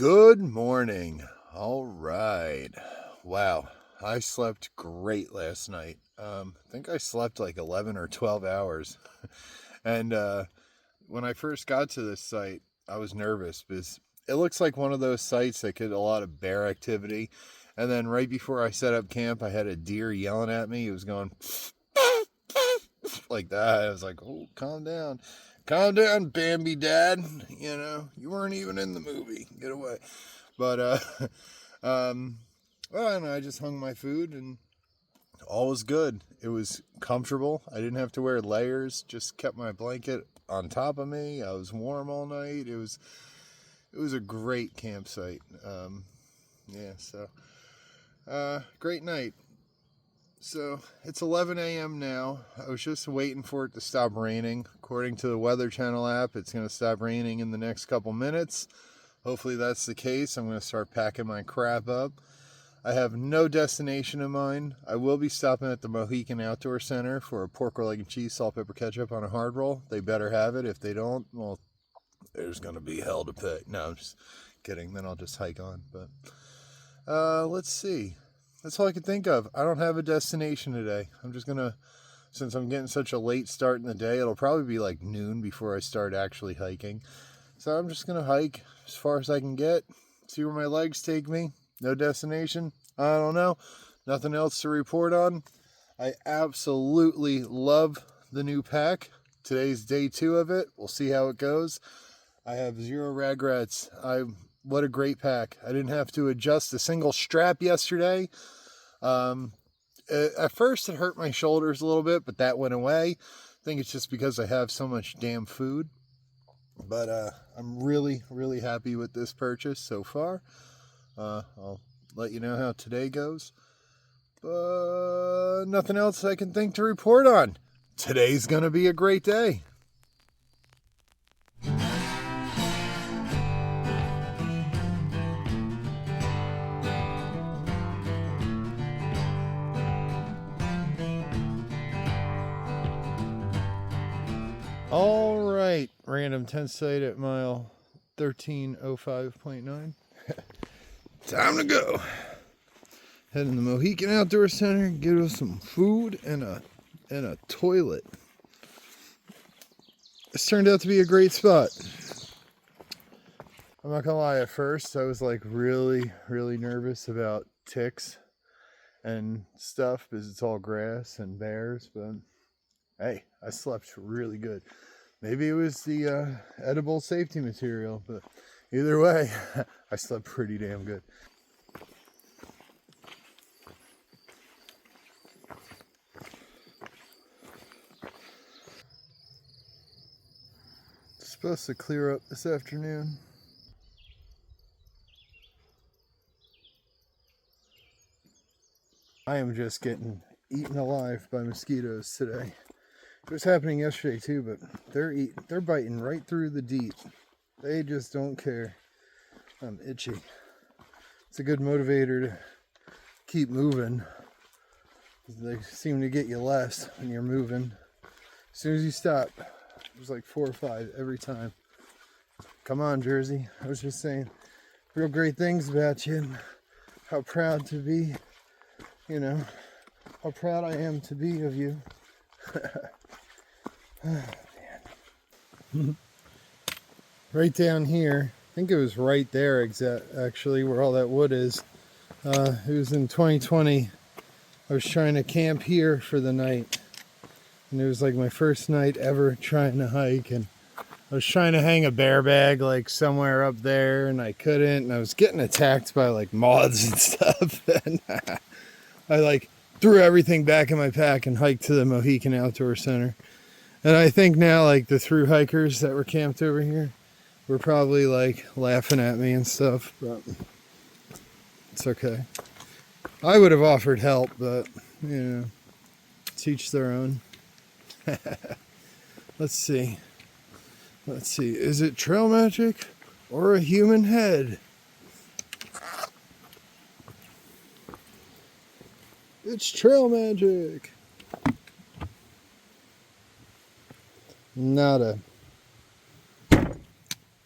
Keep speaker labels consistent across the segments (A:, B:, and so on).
A: Good morning. All right. Wow. I slept great last night. I think I slept like 11 or 12 hours. And when I first got to this site, I was nervous because it looks like one of those sites that get a lot of bear activity. And then right before I set up camp, I had a deer yelling at me. He was going like that. I was like, oh, calm down. Calm down, Bambi Dad. You know, you weren't even in the movie. Get away. But, well, and I just hung my food and all was good. It was comfortable. I didn't have to wear layers. Just kept my blanket on top of me. I was warm all night. It was a great campsite. Great night. So it's 11 a.m. now. I was just waiting for it to stop raining. According to the Weather Channel app, it's going to stop raining in the next couple minutes. Hopefully that's the case. I'm going to start packing my crap up. I have no destination in mind. I will be stopping at the Mohican Outdoor Center for a pork roll, egg and cheese, salt, pepper, ketchup on a hard roll. They better have it. If they don't, well, there's going to be hell to pay. No, I'm just kidding. Then I'll just hike on. But let's see. That's all I can think of. I don't have a destination today. I'm just going to, since I'm getting such a late start in the day, it'll probably be like noon before I start actually hiking. So I'm just going to hike as far as I can get, see where my legs take me. No destination. I don't know. Nothing else to report on. I absolutely love the new pack. Today's day 2 of it. We'll see how it goes. I have zero regrets. What a great pack. I didn't have to adjust a single strap yesterday. At first it hurt my shoulders a little bit, but that went away. I think it's just because I have so much damn food. But I'm really, really happy with this purchase so far. I'll let you know how today goes. But nothing else I can think to report on. Today's going to be a great day. All right, random tent site at mile 1305.9. Time to go. Heading to the Mohican Outdoor Center, get us some food and a toilet. This turned out to be a great spot. I'm not gonna lie, at first I was like really, really nervous about ticks and stuff because it's all grass and bears, but hey, I slept really good. Maybe it was the edible safety material, but either way, I slept pretty damn good. It's supposed to clear up this afternoon. I am just getting eaten alive by mosquitoes today. It was happening yesterday too, but they're biting right through the DEET. They just don't care. I'm itchy. It's a good motivator to keep moving. They seem to get you less when you're moving. As soon as you stop, it was like 4 or 5 every time. Come on, Jersey. I was just saying real great things about you and how proud to be, how proud I am to be of you. Oh, man. Right down here, I think it was right there actually where all that wood is. It was in 2020. I was trying to camp here for the night, and it was like my first night ever trying to hike, and I was trying to hang a bear bag like somewhere up there, and I couldn't, and I was getting attacked by like moths and stuff, and I like threw everything back in my pack and hiked to the Mohican Outdoor Center. And I think now, like, the thru hikers that were camped over here were probably like laughing at me and stuff, but it's okay. I would have offered help, but teach their own. Let's see. Is it trail magic or a human head? It's trail magic. Nada.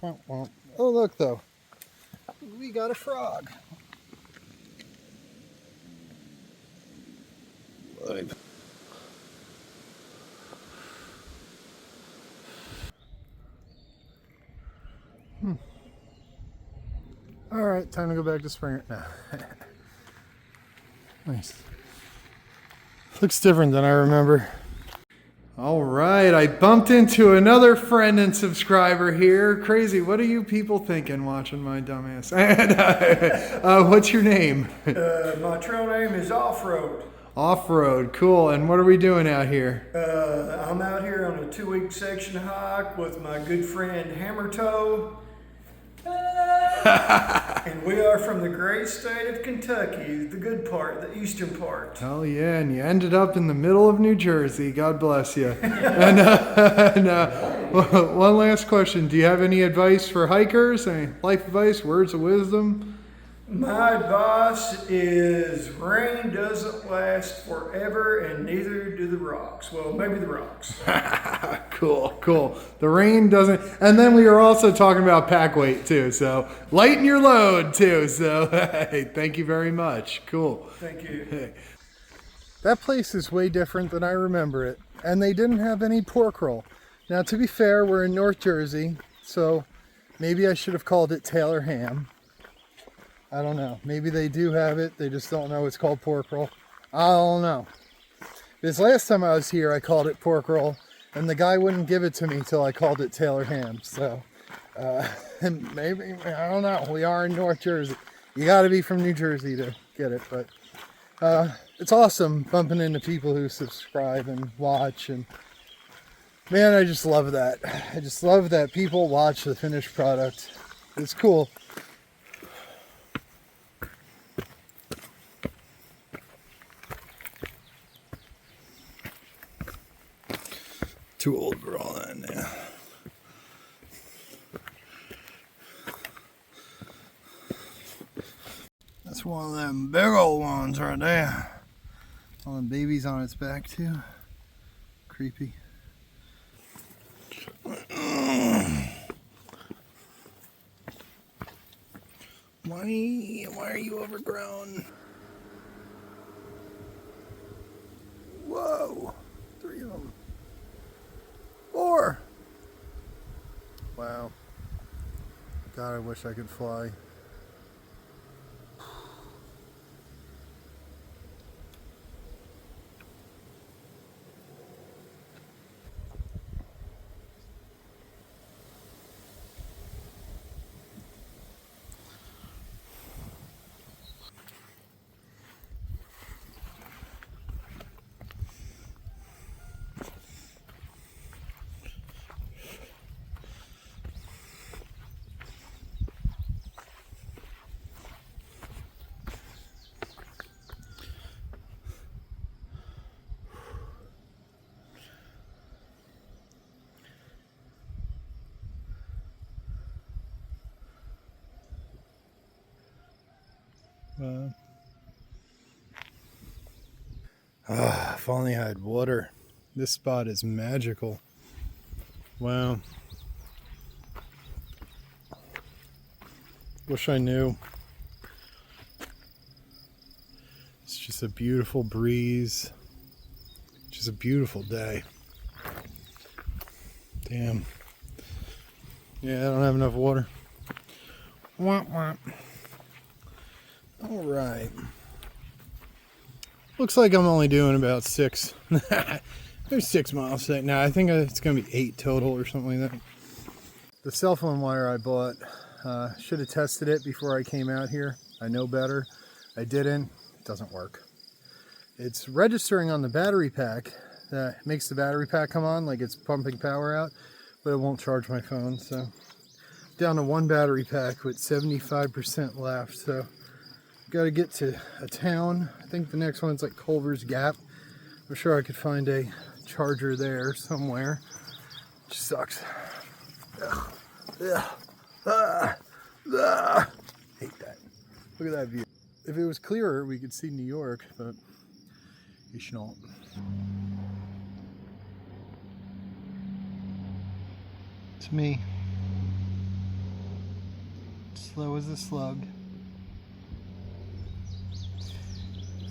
A: Oh, look though. you got a frog. All right, time to go back to Springer. No. Nice. Looks different than I remember. All right, I bumped into another friend and subscriber here. Crazy, what are you people thinking watching my dumbass? What's your name?
B: My trail name is Off-Road.
A: Off-road, cool. And what are we doing out here?
B: I'm out here on a 2-week section hike with my good friend Hammer Toe. And we are from the great state of Kentucky, the good part, the eastern part.
A: Hell yeah, and you ended up in the middle of New Jersey. God bless you. One last question. Do you have any advice for hikers? Any life advice, words of wisdom?
B: My advice is rain doesn't last forever and neither do the rocks. Well, maybe the rocks.
A: Cool. The rain doesn't, and then we were also talking about pack weight too, so lighten your load too, so hey, thank you very much. Cool.
B: Thank you.
A: Hey. That place is way different than I remember it, and they didn't have any pork roll. Now, to be fair, we're in North Jersey, so maybe I should have called it Taylor ham. I don't know. Maybe they do have it. They just don't know it's called pork roll. I don't know. This last time I was here, I called it pork roll, and the guy wouldn't give it to me till I called it Taylor ham. So, maybe, I don't know. We are in North Jersey. You got to be from New Jersey to get it. But it's awesome bumping into people who subscribe and watch. And man, I just love that. I just love that people watch the finished product. It's cool. Too old for all that now. That's one of them big old ones right there. All them babies on its back too. Creepy. Why are you overgrown? Whoa, 3 of them. 4. Wow. God, I wish I could fly. If only I had water. This spot is magical. Wow. Wish I knew. It's just a beautiful breeze. Just a beautiful day. Damn. Yeah, I don't have enough water. Womp womp. All right. Looks like I'm only doing about 6. There's 6 miles today. No, I think it's going to be 8 total or something like that. The cell phone wire I bought, should have tested it before I came out here. I know better. I didn't. It doesn't work. It's registering on the battery pack. That makes the battery pack come on like it's pumping power out, but it won't charge my phone. So down to 1 battery pack with 75% left. So got to get to a town. I think the next one's like Culver's Gap. I'm sure I could find a charger there somewhere. Which sucks. Ugh. Ugh. Hate that. Look at that view. If it was clearer, we could see New York, but it's not. It's me. Slow as a slug.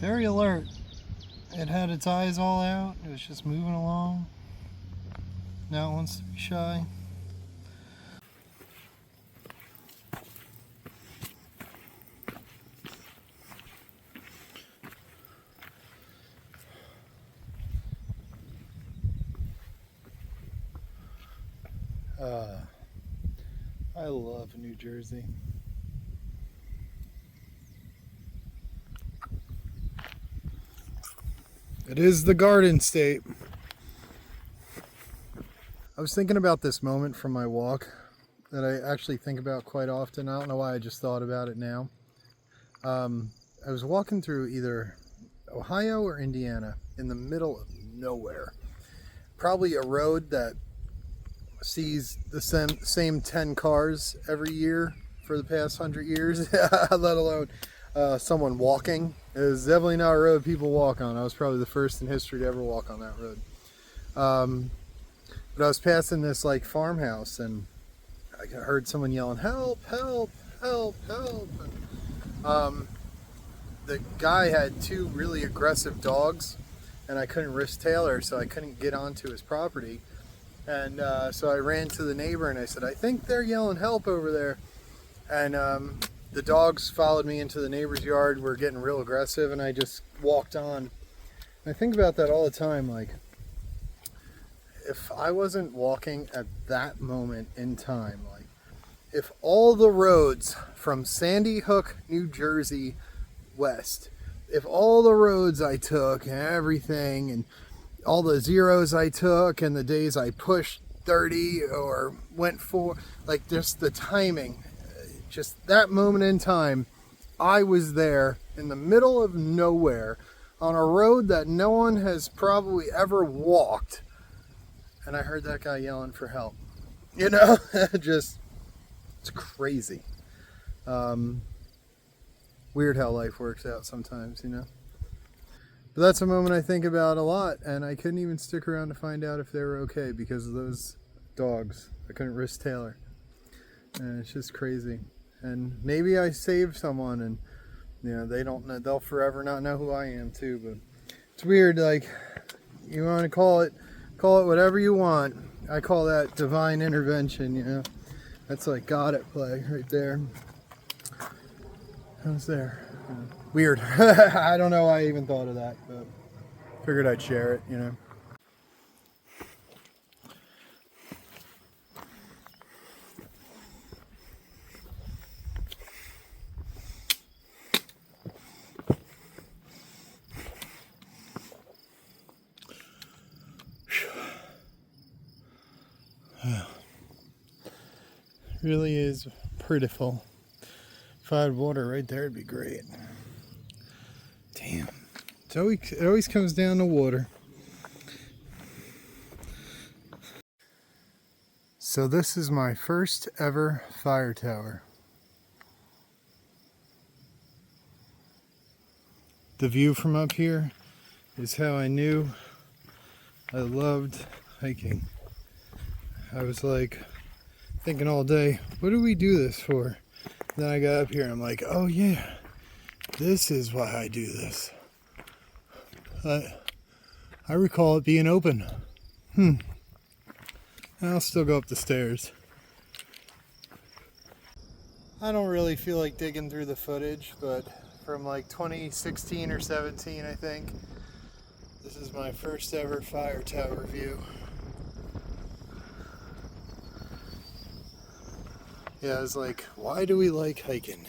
C: Very alert. It had its eyes all out. It was just moving along. Now it wants to be shy. I love New Jersey. It is the Garden State. I was thinking about this moment from my walk that I actually think about quite often. I don't know why I just thought about it now. I was walking through either Ohio or Indiana in the middle of nowhere. Probably a road that sees the same 10 cars every year for the past 100 years, let alone someone walking. It was definitely not a road people walk on. I was probably the first in history to ever walk on that road. But I was passing this like farmhouse and I heard someone yelling, "Help, help, help, help." And, the guy had two really aggressive dogs and I couldn't risk Taylor, so I couldn't get onto his property. And so I ran to the neighbor and I said, "I think they're yelling help over there." And the dogs followed me into the neighbor's yard, were getting real aggressive, and I just walked on. And I think about that all the time, like, if I wasn't walking at that moment in time, like, if all the roads from Sandy Hook, New Jersey, west, if all the roads I took and everything, and all the zeros I took and the days I pushed 30 or went for, like, just the timing, just that moment in time, I was there in the middle of nowhere on a road that no one has probably ever walked, and I heard that guy yelling for help. You know, just, it's crazy. Weird how life works out sometimes, you know. But that's a moment I think about a lot, and I couldn't even stick around to find out if they were okay because of those dogs. I couldn't risk Taylor. And it's just crazy. And maybe I saved someone, and you know, they don't know, they'll forever not know who I am too. But it's weird, like, you want to call it whatever you want. I call that divine intervention, you know. That's like God at play right there. How's there? Weird. I don't know why I even thought of that, but figured I'd share it, you know. Really is prettiful. If I had water right there, it'd be great. Damn. It always comes down to water. So this is my first ever fire tower. The view from up here is how I knew I loved hiking. I was like thinking all day, what do we do this for? Then I got up here and I'm like, oh yeah, this is why I do this. I recall it being open. I'll still go up the stairs. I don't really feel like digging through the footage, but from like 2016 or 17, I think, this is my first ever fire tower view. Yeah, I was like, why do we like hiking?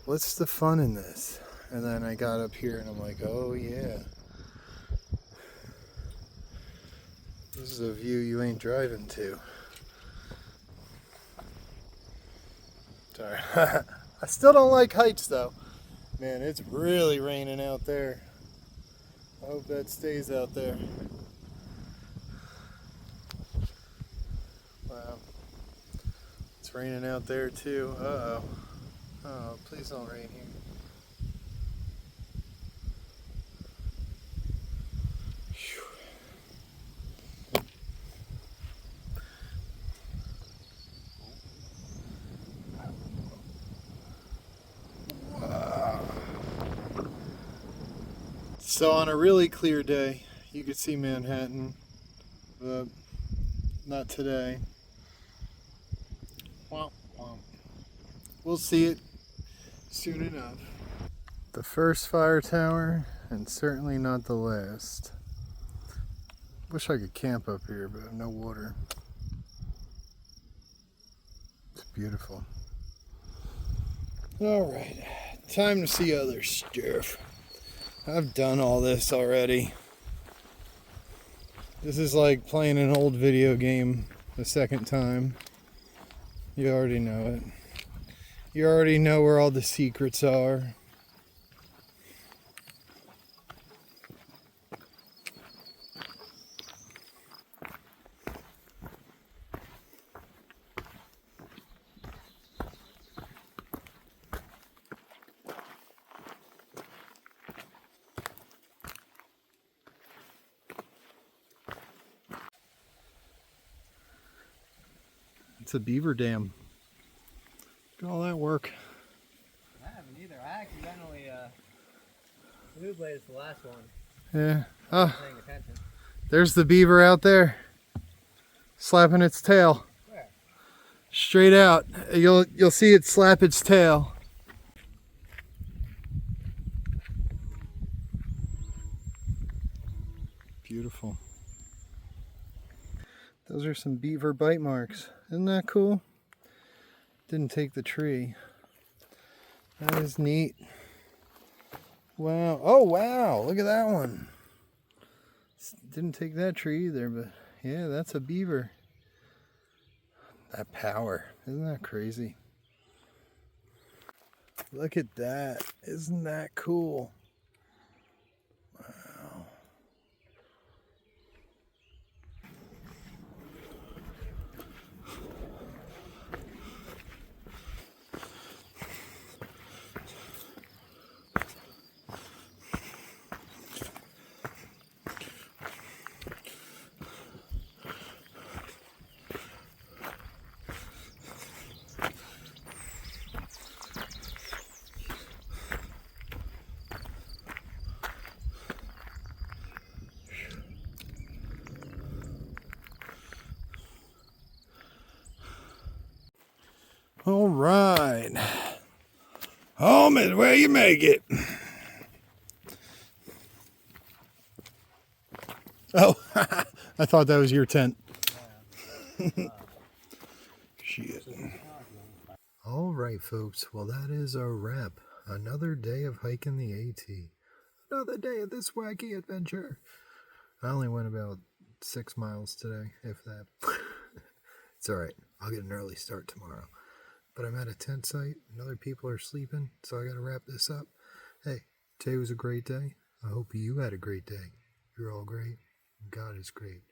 C: What's the fun in this? And then I got up here and I'm like, oh yeah. This is a view you ain't driving to. Sorry. I still don't like heights though. Man, it's really raining out there. I hope that stays out there. Wow. It's raining out there too. Uh-oh. Oh, please don't rain here. So on a really clear day, you could see Manhattan, but not today. Womp womp. We'll see it soon enough. The first fire tower, and certainly not the last. Wish I could camp up here, but I have no water. It's beautiful. All right, time to see other stuff. I've done all this already. This is like playing an old video game the second time. You already know it. You already know where all the secrets are. It's a beaver dam. Look at all that work.
D: I haven't either. I accidentally blue-bladed the last one.
C: Yeah.
D: I wasn't paying attention.
C: There's the beaver out there, slapping its tail.
D: Where?
C: Straight out. You'll see it slap its tail. Beautiful. Those are some beaver bite marks. Isn't that cool? Didn't take the tree. That is neat. Wow. Oh, wow. Look at that one. Didn't take that tree either, but yeah, that's a beaver. That power. Isn't that crazy? Look at that. Isn't that cool? Wow. All right. Home is where you make it. Oh, I thought that was your tent. Shit. All right, folks. Well, that is a wrap. Another day of hiking the AT. Another day of this wacky adventure. I only went about 6 miles today, if that. It's all right. I'll get an early start tomorrow. But I'm at a tent site and other people are sleeping, so I got to wrap this up. Hey, today was a great day. I hope you had a great day. You're all great. God is great.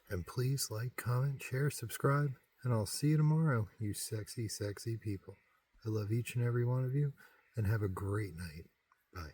C: And please like, comment, share, subscribe, and I'll see you tomorrow, you sexy, sexy people. I love each and every one of you, and have a great night. Bye.